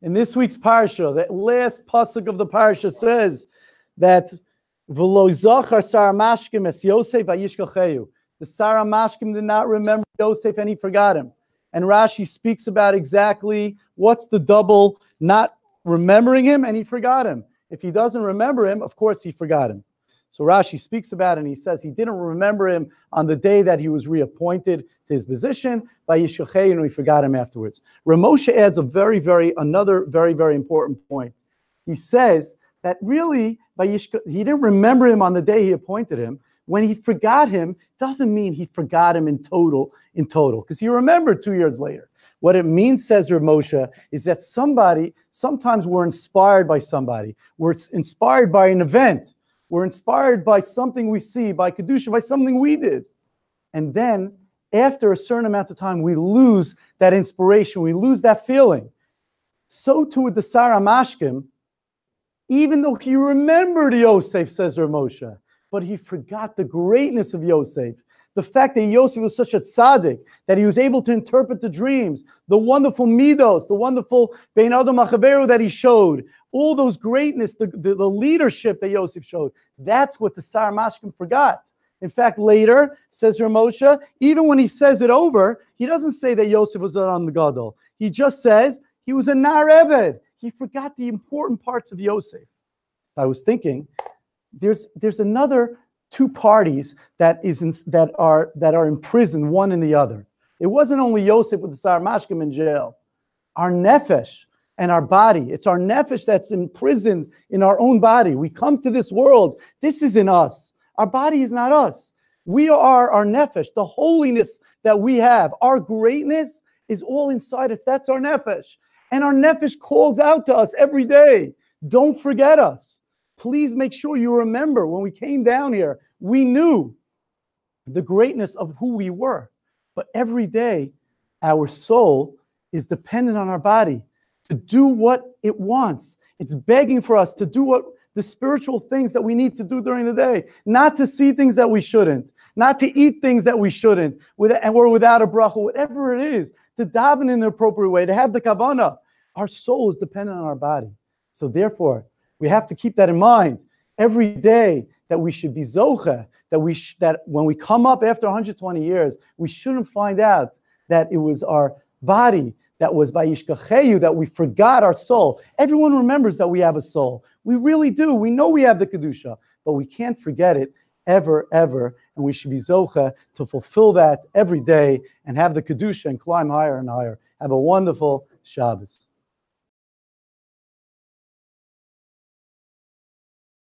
In this week's parsha, the last pasuk of the parsha says that V'lo zachar Sar HaMashkim es Yosef vayishkachehu. The Sar HaMashkim did not remember Yosef and he forgot him. And Rashi speaks about exactly what's the double not remembering him and he forgot him. If he doesn't remember him, of course he forgot him. So Rashi speaks about it and he says he didn't remember him on the day that he was reappointed to his position, vayishkachehu, and we forgot him afterwards. Ramosha adds another very important point. He says that really he didn't remember him on the day he appointed him. When he forgot him, doesn't mean he forgot him in total, because he remembered 2 years later. What it means, says Rav Moshe, is that sometimes we're inspired by somebody. We're inspired by an event. We're inspired by something we see, by Kedusha, by something we did. And then, after a certain amount of time, we lose that inspiration. We lose that feeling. So too with the Sar HaMashkim, even though he remembered Yosef, says Rav Moshe, but he forgot the greatness of Yosef. The fact that Yosef was such a tzaddik, that he was able to interpret the dreams, the wonderful midos, the wonderful Bein Adam Achaveru that he showed, all those greatness, the leadership that Yosef showed. That's what the Sar HaMashkim forgot. In fact, later, says Rav Moshe, even when he says it over, he doesn't say that Yosef was on the Gadol. He just says he was a Nar Eved. He forgot the important parts of Yosef. I was thinking, there's another two parties that are imprisoned, one in the other. It wasn't only Yosef with the Sar HaMashkim in jail. Our nefesh and our body. It's our nefesh that's imprisoned in our own body. We come to this world. This isn't us. Our body is not us. We are our nefesh. The holiness that we have, our greatness is all inside us. That's our nefesh. And our nefesh calls out to us every day. Don't forget us. Please make sure you remember when we came down here, we knew the greatness of who we were. But every day, our soul is dependent on our body to do what it wants. It's begging for us to do what the spiritual things that we need to do during the day, not to see things that we shouldn't, not to eat things that we shouldn't, and we're without a bracha, whatever it is, to daven in the appropriate way, to have the kavanah. Our soul is dependent on our body. So therefore, we have to keep that in mind every day, that we should be zocheh, that when we come up after 120 years, we shouldn't find out that it was our body that was vayishkachehu, that we forgot our soul. Everyone remembers that we have a soul. We really do. We know we have the Kedusha, but we can't forget it ever. And we should be zocheh to fulfill that every day and have the Kedusha and climb higher and higher. Have a wonderful Shabbos.